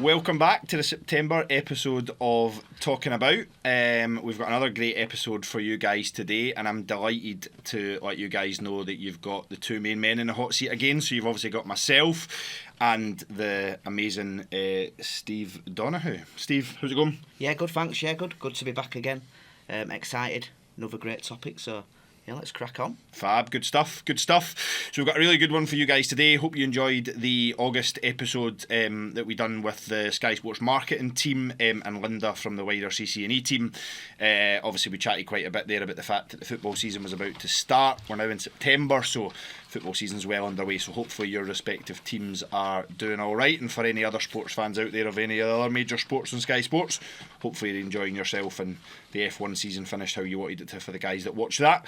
Welcome back to the September episode of Talking About. We've got another great episode for you guys today, and I'm delighted to let you guys know that you've got the two main men in the hot seat again. So you've obviously got myself and the amazing Steve Donahue. Steve, how's it going? Yeah, good, thanks. Yeah, good. Good to be back again. Excited. Another great topic, so yeah, let's crack on. Fab, good stuff. So we've got a really good one for you guys today. Hope you enjoyed the August episode that we done with the Sky Sports marketing team and Linda from the wider CC&E team. Obviously, we chatted quite a bit there about the fact that the football season was about to start. We're now in September, so football season's well underway, so hopefully your respective teams are doing all right. And for any other sports fans out there of any other major sports on Sky Sports, hopefully you're enjoying yourself and the F1 season finished how you wanted it to for the guys that watch that.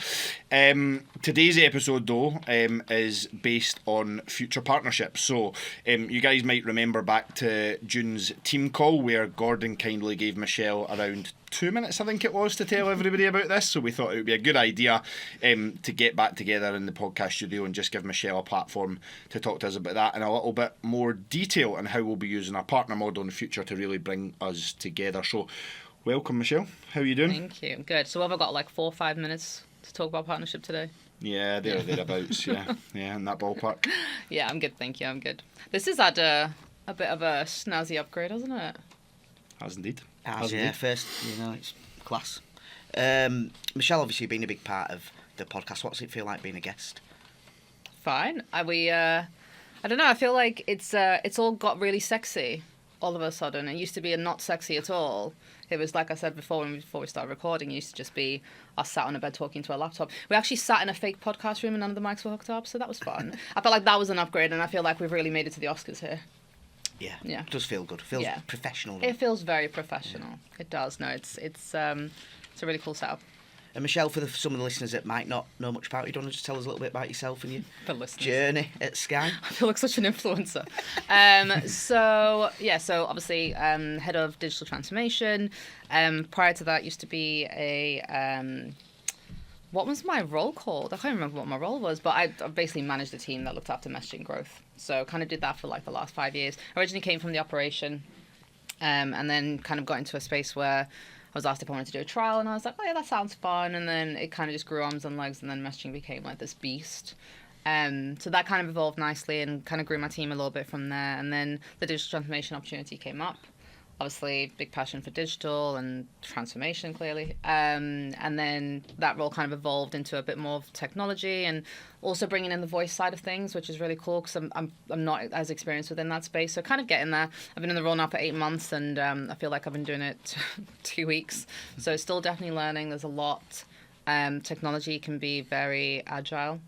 Today's episode, though, is based on future partnerships. So you guys might remember back to June's team call where Gordon kindly gave Michelle around 2 minutes, I think it was, to tell everybody about this. So we thought it would be a good idea to get back together in the podcast studio and just give Michelle a platform to talk to us about that in a little bit more detail and how we'll be using our partner model in the future to really bring us together. So welcome, Michelle. How are you doing? Thank you. Good. So have I got like 4 or 5 minutes to talk about partnership today? Yeah, thereabouts. Yeah, in that ballpark. Yeah, I'm good. Thank you. I'm good. This has had a bit of a snazzy upgrade, hasn't it? Has indeed. First, it's class. Michelle, obviously, been a big part of the podcast. What's it feel like being a guest? Fine. I don't know. I feel like it's all got really sexy all of a sudden. It used to be not sexy at all. It was, like I said before we started recording, it used to just be us sat on a bed talking to a laptop. We actually sat in a fake podcast room and none of the mics were hooked up, so that was fun. I felt like that was an upgrade, and I feel like we've really made it to the Oscars here. Yeah. It does feel good. It feels professional. It feels very professional. Yeah. It does. No, it's a really cool setup. And Michelle, for some of the listeners that might not know much about you, do you want to just tell us a little bit about yourself and your journey at Sky? I feel like such an influencer. So obviously head of digital transformation. Prior to that, used to be a what was my role called? I can't remember what my role was, but I basically managed a team that looked after messaging growth. So kind of did that for like the last 5 years. Originally came from the operation, and then kind of got into a space where I was asked if I wanted to do a trial, and I was like, oh yeah, that sounds fun. And then it kind of just grew arms and legs, and then messaging became like this beast. So that kind of evolved nicely and kind of grew my team a little bit from there. And then the digital transformation opportunity came up. Obviously, big passion for digital and transformation, clearly. And then that role kind of evolved into a bit more of technology and also bringing in the voice side of things, which is really cool because I'm not as experienced within that space. So kind of getting there. I've been in the role now for 8 months, and I feel like I've been doing it 2 weeks. So still definitely learning. There's a lot. Technology can be very agile.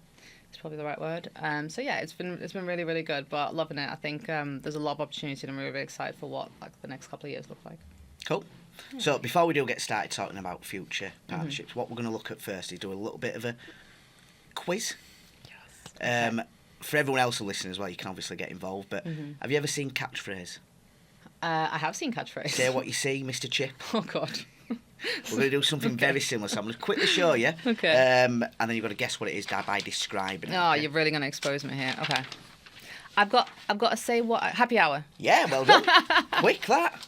It's probably the right word. So yeah, it's been really, really good, but loving it. I think there's a lot of opportunity, and I'm really, really excited for what the next couple of years look like. Cool. Yeah. So before we do get started talking about future partnerships, what we're going to look at first is do a little bit of a quiz. Yes. Okay. For everyone else who listens as well, you can obviously get involved, but have you ever seen Catchphrase? I have seen Catchphrase. Say what you see, Mr. Chip. Oh God. We're going to do something very similar, so I'm going to quickly show you. Okay. And then you've got to guess what it is by describing it. Oh, okay? You're really going to expose me here. Okay. I've got to say what... Happy hour. Yeah, well done. Quick, that.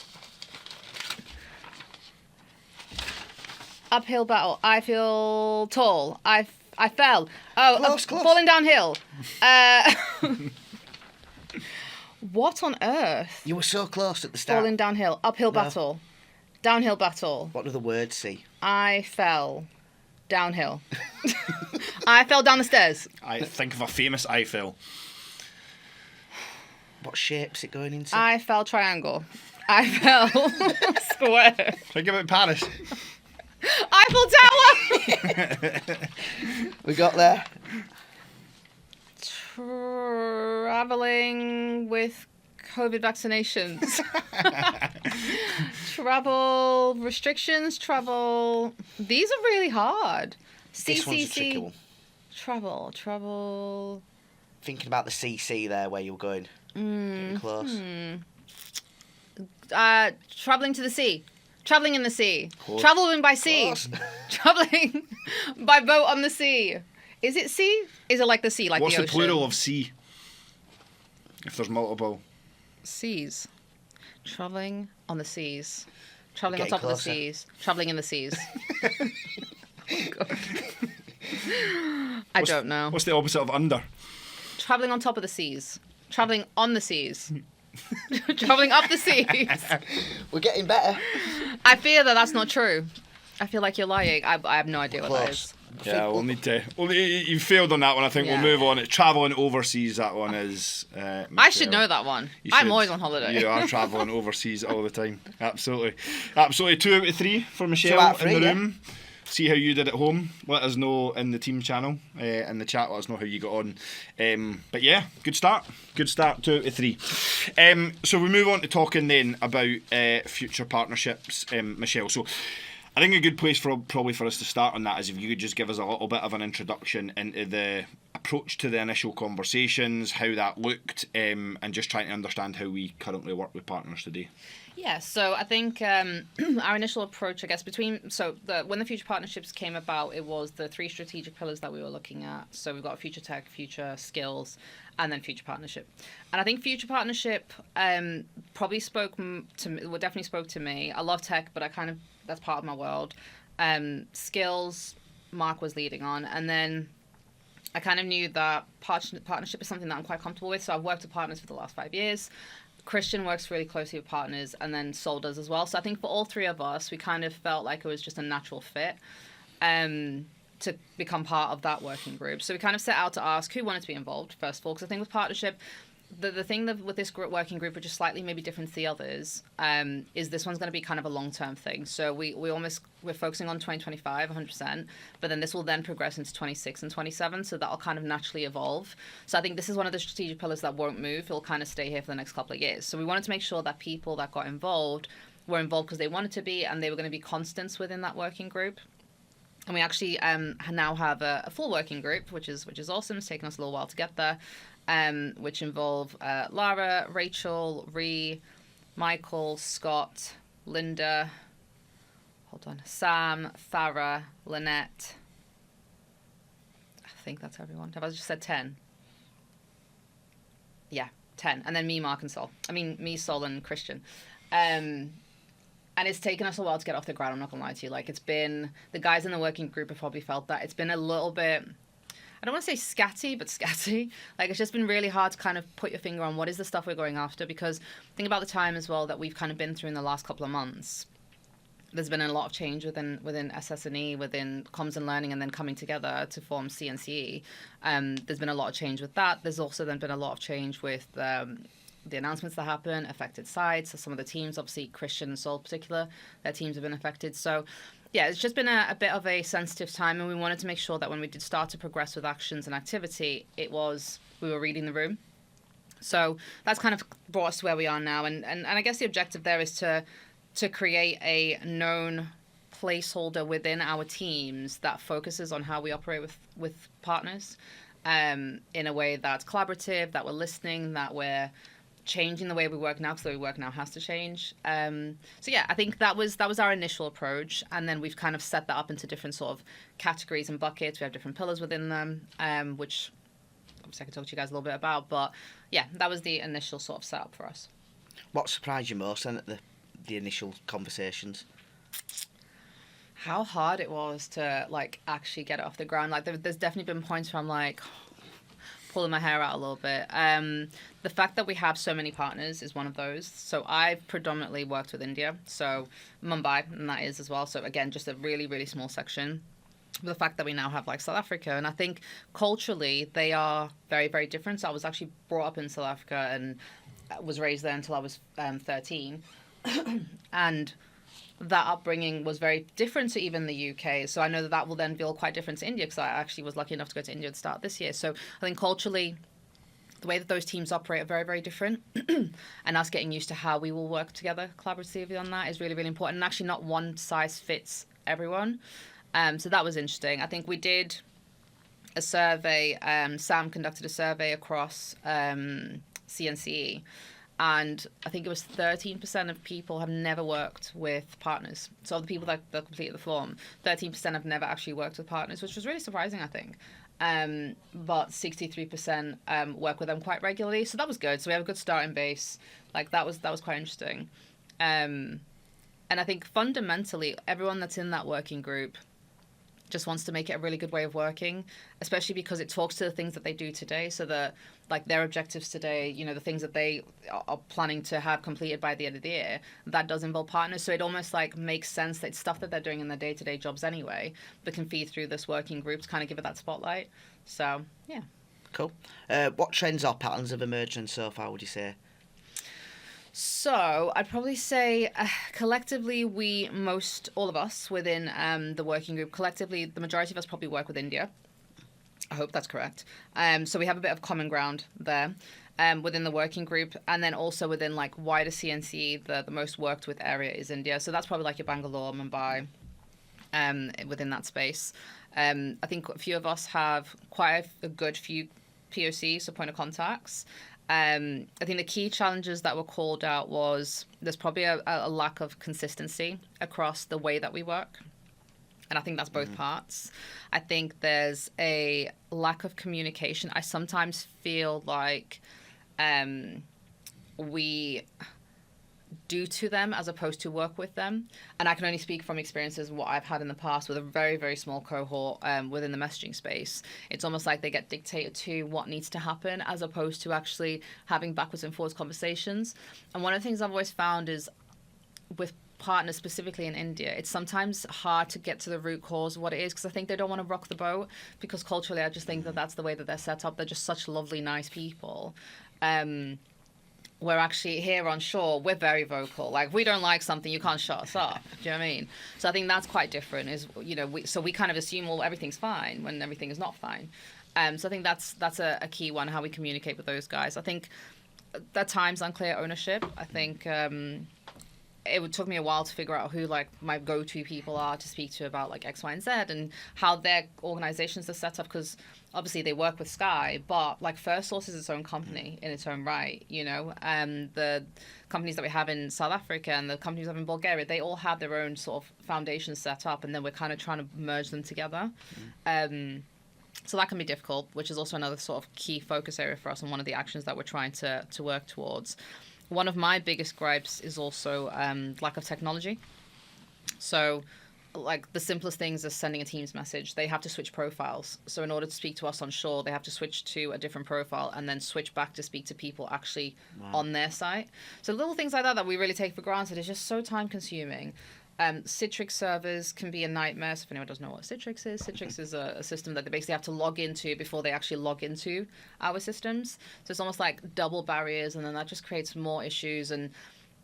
Uphill battle. I feel tall. I fell. Oh, close. Falling downhill. What on earth? You were so close at the start. Falling downhill. Uphill battle. Downhill battle. What do the words say? I fell downhill. I fell down the stairs. I think of a famous I fell. What shape's it going into? I fell triangle. I fell square. Think about Paris. Eiffel Tower. We got there. Traveling with COVID vaccinations. Travel restrictions. These are really hard. This one's a tricky one. Travel. Thinking about the CC there where you're going. Getting close. Traveling to the sea. Traveling in the sea. Traveling by sea. Traveling by boat on the sea. Is it sea? Is it like the sea, like What's the the ocean? plural of sea? If there's multiple. Seas. Traveling on the seas. Traveling on Getting top of the closer. seas. Traveling in the seas. Oh, God. I don't know. What's the opposite of under? Traveling on top of the seas. Traveling on the seas. Traveling up the seas. We're getting better. I fear that that's not true. I feel like you're lying. I have no idea what that is. Yeah, we'll need to. Well, you failed on that one. I think Yeah. we'll move on. It's travelling overseas. That one is. I should know that one. You I'm should. always on holiday. You are travelling overseas all the time. Absolutely. Absolutely. 2 out of 3 for Michelle 2 out of 3, in the yeah. room. See how you did at home. Let us know in the team channel, in the chat. Let us know how you got on. But yeah, good start. Good start, 2 out of 3. So we move on to talking then about future partnerships, Michelle. So I think a good place probably for us to start on that is if you could just give us a little bit of an introduction into the approach to the initial conversations, how that looked, and just trying to understand how we currently work with partners today. Yeah, so I think our initial approach, I guess, when the future partnerships came about, it was the 3 strategic pillars that we were looking at. So we've got future tech, future skills, and then future partnership. And I think future partnership probably definitely spoke to me. I love tech, but that's part of my world. Skills, Mark was leading on, and then I kind of knew that partnership is something that I'm quite comfortable with. So I've worked with partners for the last 5 years. Christian works really closely with partners, and then Sol does as well. So I think for all 3 of us, we kind of felt like it was just a natural fit to become part of that working group. So we kind of set out to ask who wanted to be involved, first of all, because I think with partnership, the thing that with this working group, which is slightly maybe different to the others, is this one's going to be kind of a long-term thing. So we're focusing on 2025, 100%, but then this will then progress into 26 and 27, so that'll kind of naturally evolve. So I think this is one of the strategic pillars that won't move. It'll kind of stay here for the next couple of years. So we wanted to make sure that people that got involved were involved because they wanted to be, and they were going to be constants within that working group. And we actually now have a full working group, which is awesome. It's taken us a little while to get there. Which involve Lara, Rachel, Ree, Michael, Scott, Linda, Sam, Farah, Lynette. I think that's everyone. Have I just said 10? Yeah, 10. And then me, Mark, and Sol. Me, Sol, and Christian. And it's taken us a while to get off the ground, I'm not going to lie to you. Like, it's been, the guys in the working group have probably felt that. It's been a little bit, I don't want to say scatty, but scatty. Like, it's just been really hard to kind of put your finger on what is the stuff we're going after, because think about the time as well that we've kind of been through in the last couple of months. There's been a lot of change within SS&E, within comms and learning, and then coming together to form CNCE. There's been a lot of change with that. There's also then been a lot of change with the announcements that happen, affected sides. So some of the teams, obviously Christian and Sol in particular, their teams have been affected. So yeah, it's just been a bit of a sensitive time, and we wanted to make sure that when we did start to progress with actions and activity, we were reading the room. So that's kind of brought us to where we are now, and I guess the objective there is to create a known placeholder within our teams that focuses on how we operate with partners in a way that's collaborative, that we're listening, that we're changing the way we work now, because the way we work now has to change. So yeah, I think that was our initial approach, and then we've kind of set that up into different sort of categories and buckets. We have different pillars within them, which obviously I could talk to you guys a little bit about, but yeah, that was the initial sort of setup for us. What surprised you most then at the initial conversations? How hard it was to like actually get it off the ground. Like there's definitely been points where I'm like pulling my hair out a little bit. The fact that we have so many partners is one of those. So I've predominantly worked with India, so Mumbai, and that is as well. So again, just a really, really small section. But the fact that we now have like South Africa, and I think culturally they are very, very different. So I was actually brought up in South Africa and was raised there until I was 13. And that upbringing was very different to even the UK. So I know that will then feel quite different to India, because I actually was lucky enough to go to India at the start this year. So I think culturally, the way that those teams operate are very, very different. And us getting used to how we will work together collaboratively on that is really, really important. And actually not one size fits everyone. So that was interesting. I think we did a survey. Sam conducted a survey across CNCE. And I think it was 13% of people have never worked with partners. So the people that completed the form, 13% have never actually worked with partners, which was really surprising, I think. but 63% work with them quite regularly. So that was good. So we have a good starting base. Like that was quite interesting. And I think fundamentally, everyone that's in that working group just wants to make it a really good way of working, especially because it talks to the things that they do today. So that like their objectives today, you know, the things that they are planning to have completed by the end of the year, that does involve partners. So it almost like makes sense that it's stuff that they're doing in their day-to-day jobs anyway, but can feed through this working group to kind of give it that spotlight. So, yeah. Cool. What trends or patterns have emerged and so far, would you say? So I'd probably say collectively all of us within the working group, collectively the majority of us probably work with India. I hope that's correct. So we have a bit of common ground there within the working group, and then also within like wider CNC, the most worked with area is India. So that's probably like your Bangalore, Mumbai, within that space. I think a few of us have quite a good few POCs, so point of contacts. I think the key challenges that were called out was there's probably a lack of consistency across the way that we work. And I think that's both parts. I think there's a lack of communication. I sometimes feel like we do to them as opposed to work with them. And I can only speak from experiences what I've had in the past with a very, very small cohort within the messaging space. It's almost like they get dictated to what needs to happen as opposed to actually having backwards and forwards conversations. And one of the things I've always found is with partners, specifically in India, it's sometimes hard to get to the root cause of what it is, because I think they don't want to rock the boat, because culturally I just think that that's the way that they're set up. They're just such lovely, nice people. We're actually here on shore, we're very vocal. Like, we don't like something, you can't shut us up. Do you know what I mean? So I think that's quite different. Is, you know, we kind of assume, well, everything's fine when everything is not fine. So I think that's a key one, how we communicate with those guys. I think at times unclear ownership. I think it took me a while to figure out who like my go-to people are to speak to about like X, Y, and Z, and how their organizations are set up, because obviously they work with Sky, but like First Source is its own company in its own right, you know, and the companies that we have in South Africa and the companies we have in Bulgaria, they all have their own sort of foundations set up, and then we're kind of trying to merge them together. So that can be difficult, which is also another sort of key focus area for us and one of the actions that we're trying to work towards. One of my biggest gripes is also lack of technology. So, like, the simplest things is sending a Teams message. They have to switch profiles. So in order to speak to us on shore, they have to switch to a different profile and then switch back to speak to people actually on their site. So little things like that we really take for granted is just so time-consuming. Citrix servers can be a nightmare. So if anyone doesn't know what Citrix is a system that they basically have to log into before they actually log into our systems. So it's almost like double barriers, and then that just creates more issues. And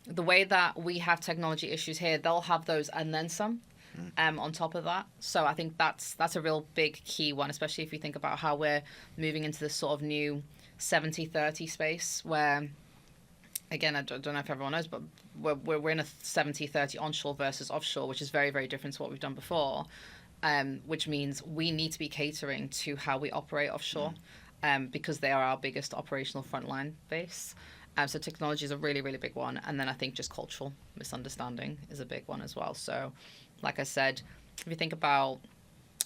the way that we have technology issues here, they'll have those and then some on top of that. So I think that's a real big key one, especially if you think about how we're moving into this sort of new 70-30 space where, again, I don't know if everyone knows, but we're in a 70-30 onshore versus offshore, which is very, very different to what we've done before, which means we need to be catering to how we operate offshore because they are our biggest operational frontline base. So technology is a really, really big one. And then I think just cultural misunderstanding is a big one as well. So, like I said, if you think about,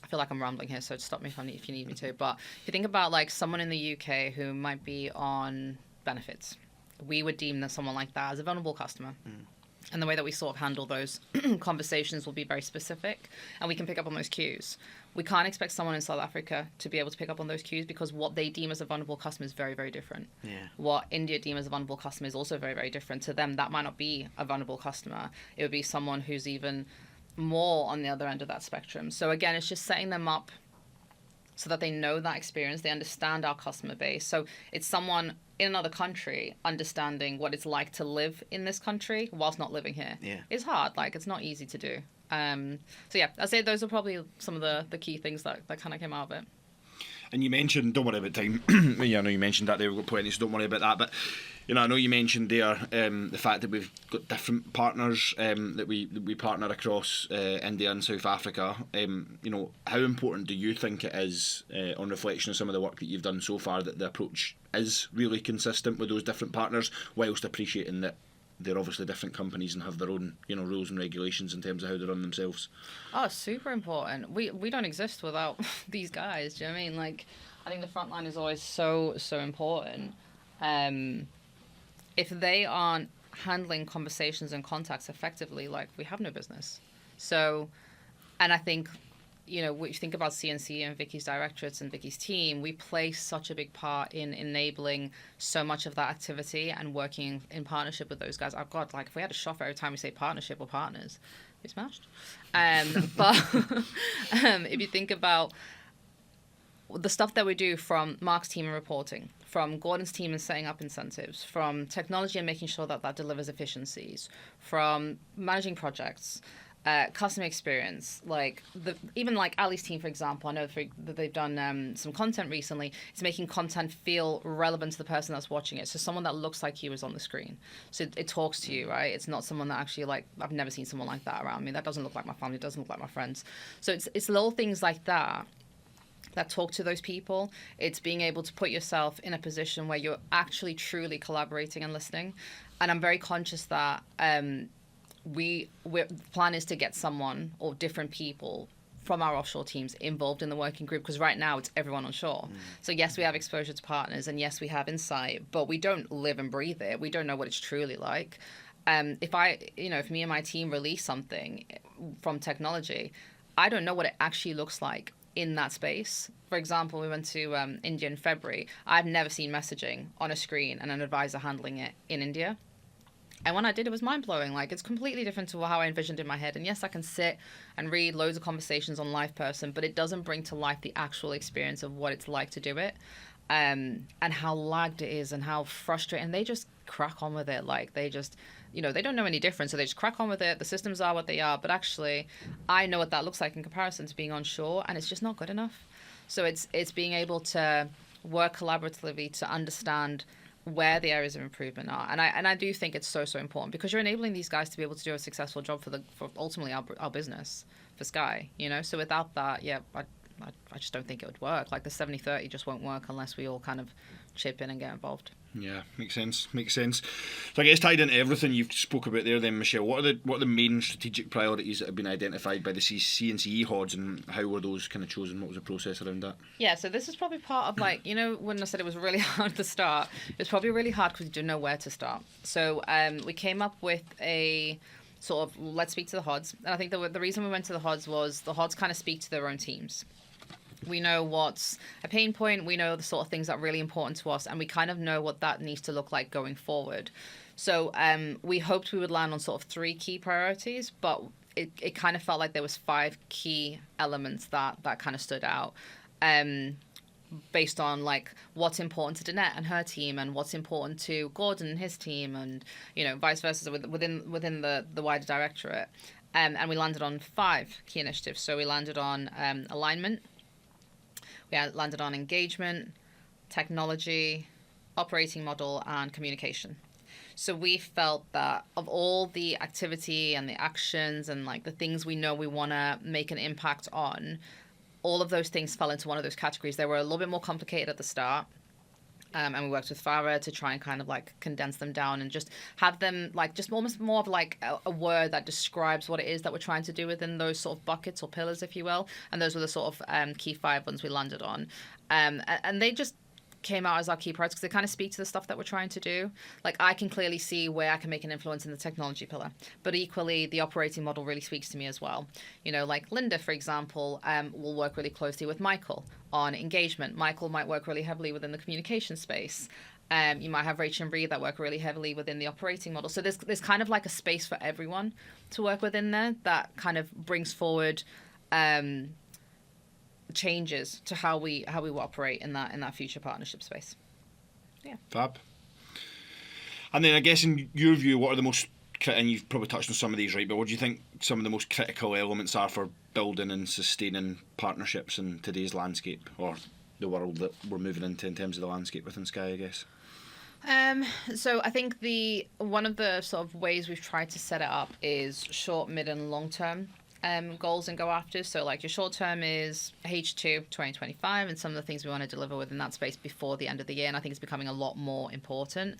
I feel like I'm rambling here, so stop me if you need me to, but if you think about like someone in the UK who might be on benefits, we would deem that someone like that as a vulnerable customer. And the way that we sort of handle those conversations will be very specific, and we can pick up on those cues. We can't expect someone in South Africa to be able to pick up on those cues because what they deem as a vulnerable customer is very, very different. Yeah. What India deem as a vulnerable customer is also very, very different. To them, that might not be a vulnerable customer. It would be someone who's even more on the other end of that spectrum. So again, it's just setting them up so that they know that experience, they understand our customer base. So it's someone in another country understanding what it's like to live in this country whilst not living here. Yeah. It's hard, like it's not easy to do. So yeah, I'd say those are probably some of the key things that kind of came out of it. And you mentioned, don't worry about time, I know you mentioned that there, we've got plenty, so don't worry about that, but you know, I know you mentioned there the fact that we've got different partners that we partner across India and South Africa. You know, how important do you think it is, on reflection of some of the work that you've done so far, that the approach is really consistent with those different partners, whilst appreciating that they're obviously different companies and have their own, rules and regulations in terms of how they run themselves. Oh, super important. We don't exist without these guys. Do you know what I mean? Like, I think the front line is always so important. If they aren't handling conversations and contacts effectively, like, we have no business. So, and I think, when you think about CNC and Vicky's directorates and Vicky's team, we play such a big part in enabling so much of that activity and working in partnership with those guys. Oh God, like, if we had a shot for every time we say partnership or partners, we smashed. But if you think about the stuff that we do, from Mark's team and reporting, from Gordon's team and setting up incentives, from technology and making sure that delivers efficiencies, from managing projects, customer experience, like even like Ali's team, for example, I know that they've done some content recently. It's making content feel relevant to the person that's watching it. So someone that looks like you is on the screen. So it talks to you, right? It's not someone that actually, like, I've never seen someone like that around me. That doesn't look like my family, doesn't look like my friends. So it's little things like that talk to those people. It's being able to put yourself in a position where you're actually truly collaborating and listening. And I'm very conscious that the plan is to get someone or different people from our offshore teams involved in the working group, because right now it's everyone onshore. So yes, we have exposure to partners, and yes, we have insight, but we don't live and breathe it. We don't know what it's truly like. If me and my team release something from technology, I don't know what it actually looks like in that space. For example, we went to India in February. I've never seen messaging on a screen and an advisor handling it in India. And when I did, it was mind-blowing. Like, it's completely different to how I envisioned in my head. And yes, I can sit and read loads of conversations on live person, but it doesn't bring to life the actual experience of what it's like to do it, and how lagged it is and how frustrating. And they just crack on with it. Like, they just, they don't know any different, so they just crack on with it. The systems are what they are. But actually, I know what that looks like in comparison to being onshore, and it's just not good enough. So it's being able to work collaboratively to understand where the areas of improvement are, and I do think it's so important, because you're enabling these guys to be able to do a successful job for ultimately our business, for Sky. So without that, I just don't think it would work. Like, the 70-30 just won't work unless we all kind of chip in and get involved. Yeah, makes sense. So I guess, tied into everything you've spoke about there then, Michelle, what are the main strategic priorities that have been identified by the CNCE HODs, and how were those kind of chosen? What was the process around that? Yeah, so this is probably part of, like, when I said it was really hard to start, it was probably really hard because we didn't know where to start. So we came up with a sort of, let's speak to the HODs. And I think the reason we went to the HODs was the HODs kind of speak to their own teams. We know what's a pain point. We know the sort of things that are really important to us, and we kind of know what that needs to look like going forward. So we hoped we would land on sort of 3 key priorities, but it kind of felt like there was 5 key elements that kind of stood out, based on, like, what's important to Danette and her team, and what's important to Gordon and his team, and vice versa within the wider directorate. And we landed on 5 key initiatives. So we landed on alignment. We landed on engagement, technology, operating model, and communication. So we felt that of all the activity and the actions and, like, the things we know we want to make an impact on, all of those things fell into one of those categories. They were a little bit more complicated at the start. And we worked with Farah to try and kind of, like, condense them down and just have them, like, just almost more of, like, a word that describes what it is that we're trying to do within those sort of buckets or pillars, if you will. And those were the sort of key 5 ones we landed on. And they just came out as our key priorities because they kind of speak to the stuff that we're trying to do. Like, I can clearly see where I can make an influence in the technology pillar, but equally the operating model really speaks to me as well. Like Linda, for example, will work really closely with Michael on engagement. Michael might work really heavily within the communication space. You might have Rachel and Bree that work really heavily within the operating model. So there's kind of like a space for everyone to work within there that kind of brings forward changes to how we operate in that future partnership space. Yeah. Fab. And then I guess in your view, what are the most and you've probably touched on some of these, right? But what do you think some of the most critical elements are for building and sustaining partnerships in today's landscape, or the world that we're moving into in terms of the landscape within Sky, I guess? So I think one of the sort of ways we've tried to set it up is short, mid, and long term goals and go after. So, like, your short term is H2 2025 and some of the things we want to deliver within that space before the end of the year. And I think it's becoming a lot more important.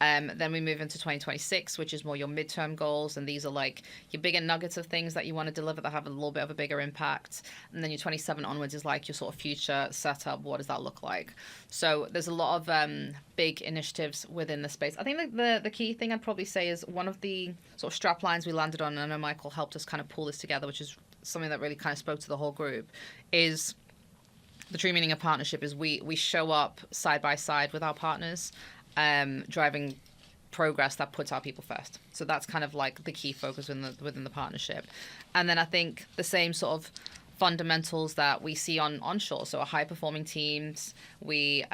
Then we move into 2026, which is more your midterm goals, and these are like your bigger nuggets of things that you want to deliver that have a little bit of a bigger impact. And then your 27 onwards is like your sort of future setup. What does that look like? So there's a lot of big initiatives within the space. I think the key thing I'd probably say is one of the sort of strap lines we landed on, and I know Michael helped us kind of pull this together, which is something that really kind of spoke to the whole group, is the true meaning of partnership is we show up side by side with our partners, driving progress that puts our people first. So that's kind of like the key focus within the partnership. And then I think the same sort of fundamentals that we see onshore. So our high performing teams, we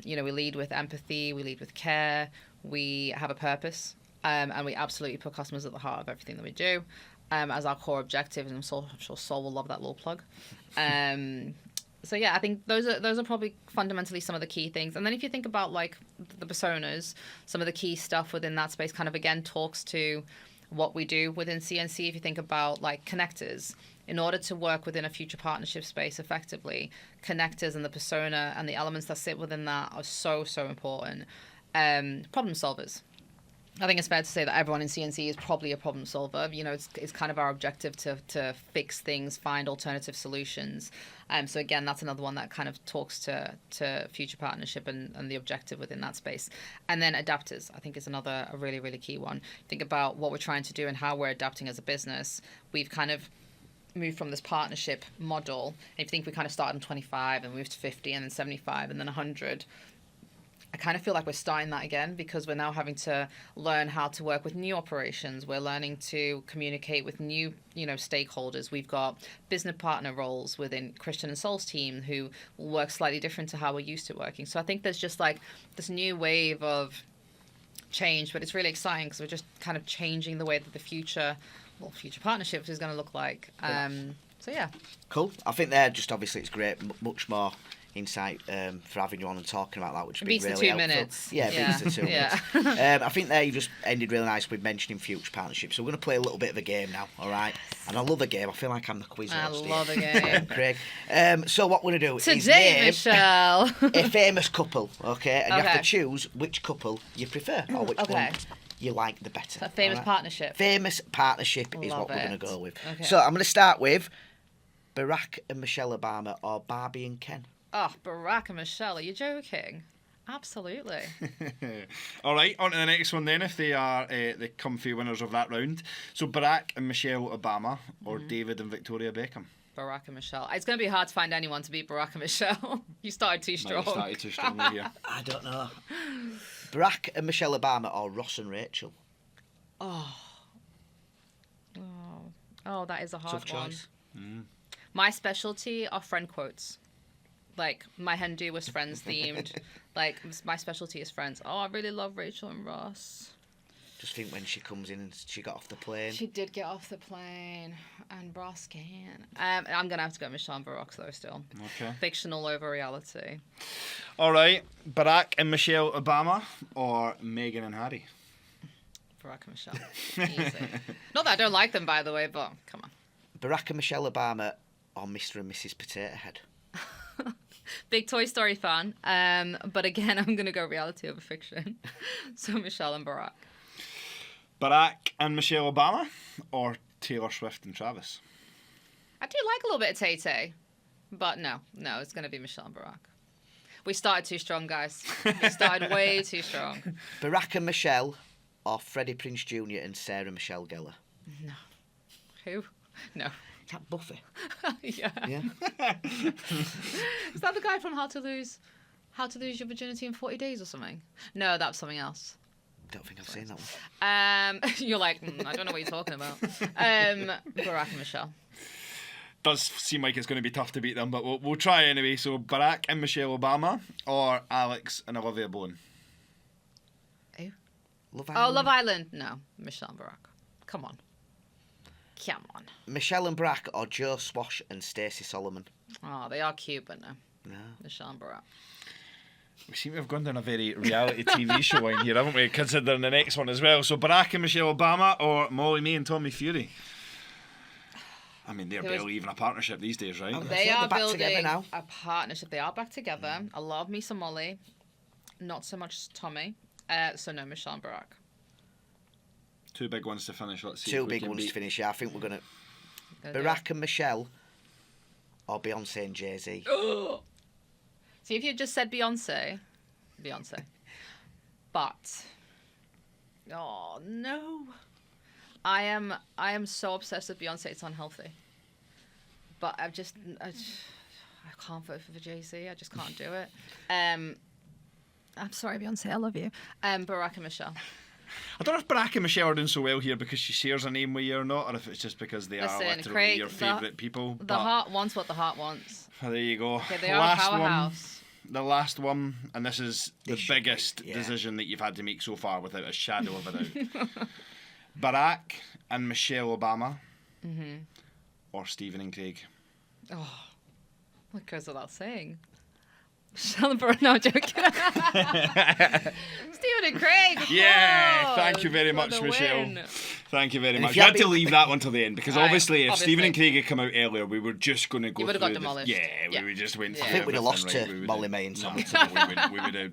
lead with empathy, we lead with care, we have a purpose, and we absolutely put customers at the heart of everything that we do, as our core objective. And I'm sure Sol will love that little plug. So yeah, I think those are probably fundamentally some of the key things. And then if you think about like the personas, some of the key stuff within that space kind of again talks to what we do within CNC. If you think about like connectors, in order to work within a future partnership space effectively, connectors and the persona and the elements that sit within that are so important. Problem solvers. I think it's fair to say that everyone in CNC is probably a problem solver. You know, it's kind of our objective to fix things, find alternative solutions. So again, that's another one that kind of talks to future partnership and the objective within that space. And then adapters, I think, is a really, really key one. Think about what we're trying to do and how we're adapting as a business. We've kind of moved from this partnership model. And if you think we kind of started in 25 and moved to 50 and then 75 and then 100, I kind of feel like we're starting that again because we're now having to learn how to work with new operations. We're learning to communicate with new, stakeholders. We've got business partner roles within Christian and Sol's team who will work slightly different to how we're used to working. So I think there's just like this new wave of change, but it's really exciting because we're just kind of changing the way that the future partnerships is going to look like. So yeah. Cool. I think obviously it's great, much more insight for having you on and talking about that, which has been really helpful. Minutes. Yeah, beats the 2 minutes. I think there you just ended really nice with mentioning future partnerships. So we're going to play a little bit of a game now, all right? And I love a game. I feel like I'm the quiz host. I love a game. Craig. So what we're going to do is name Michelle. a famous couple, okay? And you have to choose which couple you prefer or which one you like the better. A famous partnership. Famous partnership is Love what we're it. going to go with. Okay. So I'm going to start with Barack and Michelle Obama or Barbie and Ken. Oh, Barack and Michelle, are you joking? Absolutely. All right, on to the next one then, if they are the comfy winners of that round. So Barack and Michelle Obama or David and Victoria Beckham? Barack and Michelle. It's going to be hard to find anyone to beat Barack and Michelle. You started too strong. You started too strongly here. I don't know. Barack and Michelle Obama or Ross and Rachel? Oh, that is a hard Tough one. choice. My specialty are friend quotes. Like, my hen do was Friends themed. Like, my specialty is Friends. Oh, I really love Rachel and Ross. Just think when she comes in and she got off the plane. She did get off the plane. And Ross can. I'm going to have to go Michelle and Barack, though, still. Okay. Fictional over reality. All right, Barack and Michelle Obama or Meghan and Harry? Barack and Michelle. Easy. Not that I don't like them, by the way, but come on. Barack and Michelle Obama or Mr. and Mrs. Potato Head? Big Toy Story fan, but again, I'm going to go reality over fiction. So Michelle and Barack. Barack and Michelle Obama or Taylor Swift and Travis? I do like a little bit of Tay-Tay, but no, it's going to be Michelle and Barack. We started too strong, guys. We started way too strong. Barack and Michelle or Freddie Prinze Jr. and Sarah Michelle Gellar? No. Who? No. Is that Buffy? Yeah. Is that the guy from How to Lose Your Virginity in 40 Days or something? No, that was something else. Don't think I've seen that one. You're like, I don't know what you're talking about. Barack and Michelle. Does seem like it's going to be tough to beat them, but we'll try anyway. So Barack and Michelle Obama or Alex and Olivia Bowen? Who? Love Island? Oh, Love Island. No, Michelle and Barack. Come on. Michelle and Barack or Joe Swash and Stacey Solomon? Oh, they are cute, but no. No. Michelle and Barack. We seem to have gone down a very reality TV show line here, haven't we? Considering the next one as well. So Barack and Michelle Obama or Molly May and Tommy Fury? I mean, they're barely even a partnership these days, right? They are back building together now. a partnership. They are back together. I love me some Molly. Not so much Tommy. So no, Michelle and Barack. Two big ones to finish. Let's see. Two big ones to finish. Yeah, I think we're gonna Barack and Michelle, or Beyonce and Jay-Z. See, if you just said Beyonce. But oh no, I am so obsessed with Beyonce. It's unhealthy. But I can't vote for Jay-Z. I just can't do it. I'm sorry, Beyonce. I love you. Barack and Michelle. I don't know if Barack and Michelle are doing so well here because she shares a name with you or not, or if it's just because they are literally Craig, your favourite people. The heart wants what the heart wants. There you go. Okay, they are a powerhouse. The last one, and this is the biggest decision that you've had to make so far without a shadow of a doubt. Barack and Michelle Obama, or Stephen and Craig. Oh, what goes without saying? Michelle and Barack. No, I'm joking. Stephen and Craig. Yeah, thank you very much, Michelle. Win. Thank you very much. You had to leave that one till the end because obviously, if Stephen and Craig had come out earlier, we were just going to go. You would have got demolished. We would just went. I think we'd have lost to Molly May and Tommy.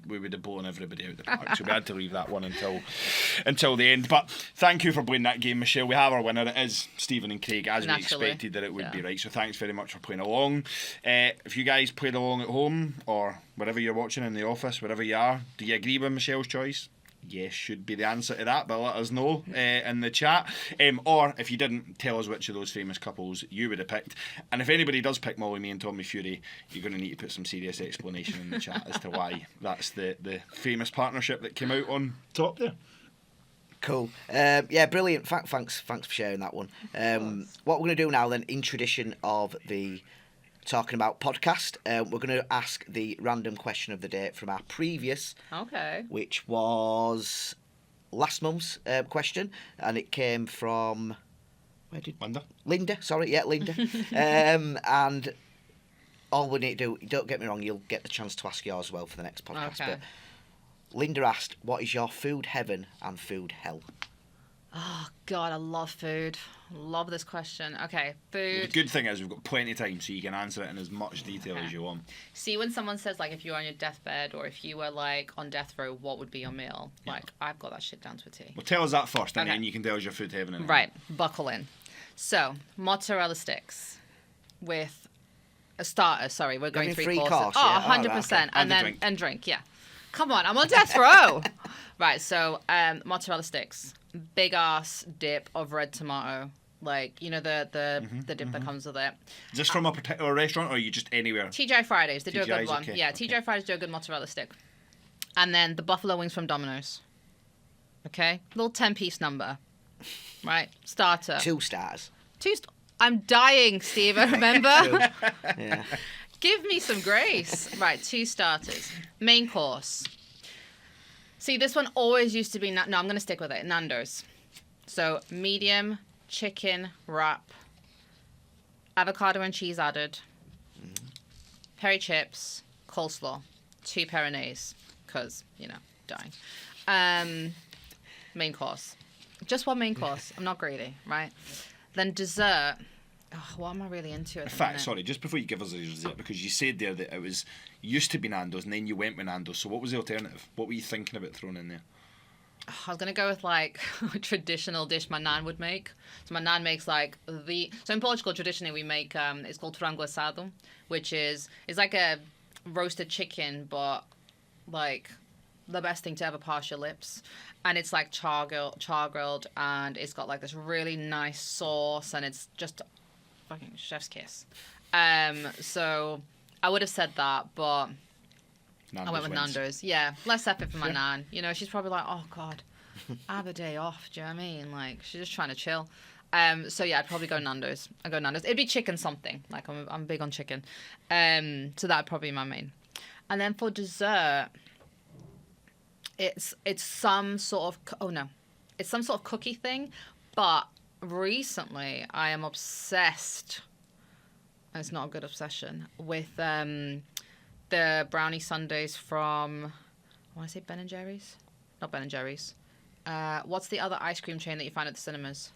We would have blown everybody out the park. So we had to leave that one until the end. But thank you for playing that game, Michelle. We have our winner. It is Stephen and Craig, as we expected that it would be, right. So thanks very much for playing along. If you guys played along at home or wherever you're watching in the office, wherever you are, do you agree with Michelle's choice? Yes, should be the answer to that, but let us know in the chat. Or if you didn't, tell us which of those famous couples you would have picked. And if anybody does pick Molly May and Tommy Fury, you're going to need to put some serious explanation in the chat as to why that's the famous partnership that came out on top there. Cool. Yeah, brilliant. Thanks for sharing that one. What we're going to do now then, in tradition of the Talking About podcast, we're going to ask the random question of the day from our previous, which was last month's question, and it came from Linda. Sorry, yeah, Linda. And all we need to do, don't get me wrong, you'll get the chance to ask yours as well for the next podcast. But Linda asked, "What is your food heaven and food hell?" Oh God, I love food. Love this question. Okay, food. Well, the good thing is we've got plenty of time, so you can answer it in as much detail as you want. See, when someone says like, if you were on your deathbed or if you were like on death row, what would be your meal? Like, I've got that shit down to a T. Well, tell us that first, and then you can tell us your food heaven. And right, buckle in. So, mozzarella sticks with a starter. Sorry, we're going three courses. Course, oh, 100%, and drink. Yeah. Come on, I'm on death row. Right, so mozzarella sticks, big ass dip of red tomato. Like, you know, the dip that comes with it. Is this from a particular restaurant or are you just anywhere? TGI Fridays. They do a good one. Okay. Yeah, TGI Fridays do a good mozzarella stick. And then the buffalo wings from Domino's. Okay? Little 10-piece number. Right? Starter. 2 stars. I'm dying, Steven, remember? Yeah. Give me some grace. Right, 2 starters. Main course. See, this one always used to be... No, I'm going to stick with it. Nando's. So, medium... chicken wrap, avocado and cheese added, peri chips, coleslaw, 2 Peronaise, because, you know, dying. Main course. Just one main course. I'm not greedy, right? Then dessert. Oh, what am I really into at the minute? Sorry, just before you give us a dessert, because you said there that it was used to be Nando's and then you went with Nando's, so what was the alternative? What were you thinking about throwing in there? I was going to go with, like, a traditional dish my nan would make. So my nan makes, like, So in Portugal, traditionally, we make... it's called frango assado, which is... It's like a roasted chicken, but, like, the best thing to ever pass your lips. And it's, like, char-grilled, and it's got, like, this really nice sauce, and it's just fucking chef's kiss. So I would have said that, but... Nando's I went with Nando's. Yeah, less effort for my nan. You know, she's probably like, oh, God, I have a day off. Do you know what I mean? Like, she's just trying to chill. So, yeah, I'd probably go Nando's. I'd go Nando's. It'd be chicken something. Like, I'm big on chicken. So that'd probably be my main. And then for dessert, it's some sort of... It's some sort of cookie thing. But recently, I am obsessed... And it's not a good obsession. With... the brownie sundaes from, I want to say Ben & Jerry's? Not Ben & Jerry's. What's the other ice cream chain that you find at the cinemas?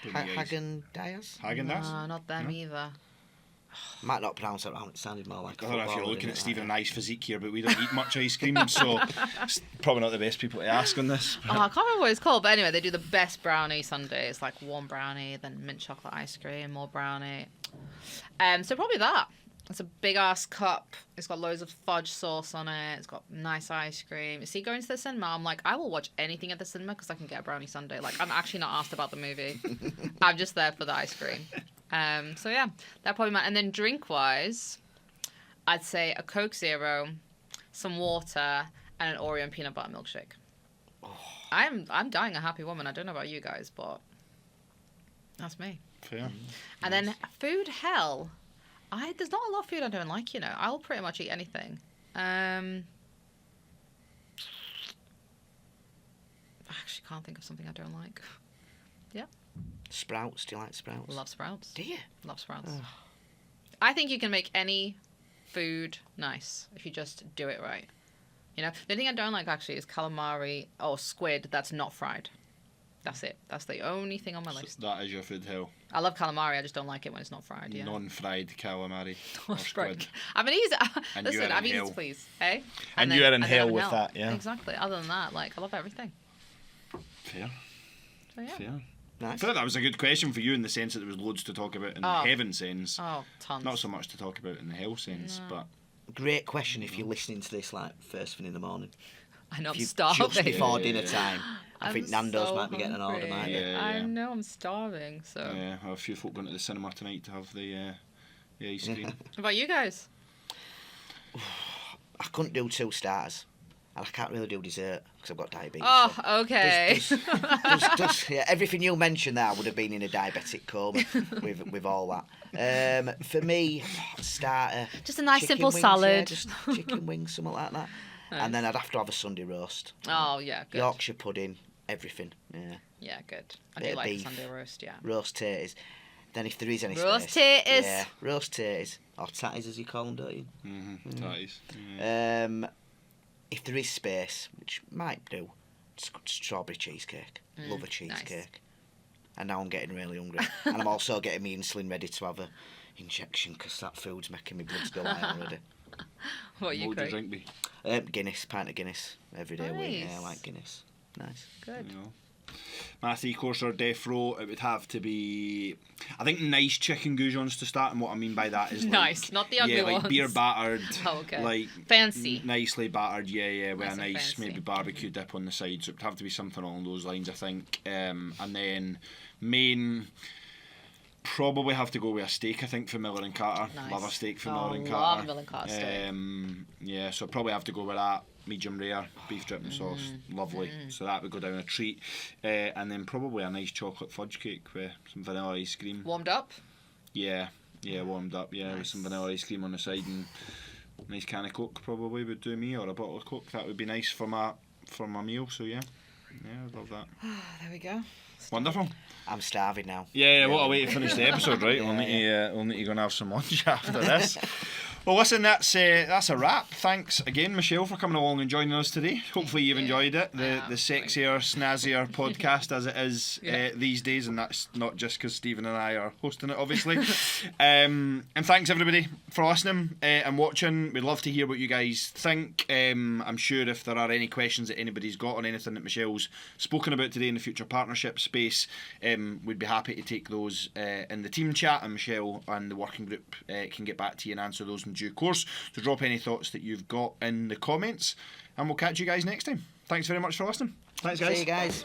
Häagen-Dazs? Häagen-Dazs? No, not them either. Might not pronounce it wrong. It sounded more like. I don't know if you're footballer, looking at didn't it? Stephen and I's physique here, but we don't eat much ice cream, so it's probably not the best people to ask on this. Oh, I can't remember what it's called, but anyway, they do the best brownie sundaes, like warm brownie, then mint chocolate ice cream, more brownie. So probably that. It's a big ass cup. It's got loads of fudge sauce on it. It's got nice ice cream. See, going to the cinema, I'm like, I will watch anything at the cinema because I can get a brownie sundae. Like, I'm actually not asked about the movie. I'm just there for the ice cream. So yeah, that probably might. And then drink wise, I'd say a Coke Zero, some water, and an Oreo and peanut butter milkshake. Oh. I'm dying a happy woman. I don't know about you guys, but that's me. Fair. And then food hell. There's not a lot of food I don't like, you know. I'll pretty much eat anything. I actually can't think of something I don't like. Yeah. Sprouts. Do you like sprouts? Love sprouts. Do you? Love sprouts. Oh. I think you can make any food nice if you just do it right. You know, the thing I don't like actually is calamari or squid that's not fried. That's it. That's the only thing on my list. So that is your food hell. I love calamari. I just don't like it when it's not fried. Yeah. Non-fried calamari or squid. I mean, easy. And Listen, I've eaten please, hey. And you're in hell with that, yeah. Exactly. Other than that, like I love everything. Fair. So yeah. Fair. Nice. I thought that was a good question for you in the sense that there was loads to talk about in the heaven sense. Oh, tons. Not so much to talk about in the hell sense, but. Great question if you're listening to this like first thing in the morning. I know, I'm Just starving. before dinner time. I I'm think Nando's so might be getting an order, hungry. might they? Yeah, I yeah. know, I'm starving. So. Yeah, I have a few folk going to the cinema tonight to have the ice cream. What about you guys? I couldn't do 2 starters. And I can't really do dessert because I've got diabetes. Oh, so okay. yeah, everything you mentioned there would have been in a diabetic coma with all that. For me, starter. Just a nice chicken simple wings, salad. Yeah, just chicken wings, something like that. Nice. And then I'd have to have a Sunday roast. Oh, yeah, good. Yorkshire pudding, everything. Yeah. Yeah, good. I Bit do of like a beef. Sunday roast, yeah. Roast taters. Then if there is any Roast space, taters. yeah, roast taters or tatties as you call them, don't you? That is. Yeah. If there is space, which might do, strawberry cheesecake. Love a cheesecake. Nice. And now I'm getting really hungry. And I'm also getting my insulin ready to have a injection because that food's making my blood go high already. What are you, What would your Craig? drink be? Guinness, pint of Guinness every day. Nice. Yeah, I like Guinness. Nice. Good. You know. My 3-course or death row, it would have to be, I think, nice chicken goujons to start. And what I mean by that is like, Nice, not the ugly yeah, like ones. beer battered, Oh, okay. like Fancy. nicely battered, yeah, with Nice a and nice fancy. maybe barbecue dip on the side. So it would have to be something along those lines, I think. And then main. Probably have to go with a steak, I think, for Miller and Carter. Nice. Love a steak for Oh, Miller and love Carter. Miller and Carter steak. Yeah, so I'd probably have to go with that. Medium rare, beef dripping sauce, lovely. So that would go down a treat. And then probably a nice chocolate fudge cake with some vanilla ice cream. Warmed up? Yeah, warmed up, yeah, with some vanilla ice cream on the side and a nice can of Coke probably would do me, or a bottle of Coke. That would be nice for my meal, so yeah. Yeah, I'd love that. There we go. Wonderful. I'm starving now. Yeah, what a way to finish the episode, right? We'll need to go and have some lunch after this. Well, listen, that's a wrap. Thanks again, Michelle, for coming along and joining us today. Hopefully you've enjoyed it. The sexier, snazzier podcast as it is these days, and that's not just because Stephen and I are hosting it, obviously. And thanks everybody for listening and watching. We'd love to hear what you guys think. I'm sure if there are any questions that anybody's got on anything that Michelle's spoken about today in the future partnership space, we'd be happy to take those in the team chat, and Michelle and the working group can get back to you and answer those in due course. So drop any thoughts that you've got in the comments, and we'll catch you guys next time. Thanks very much for listening. Thanks, guys. See you guys.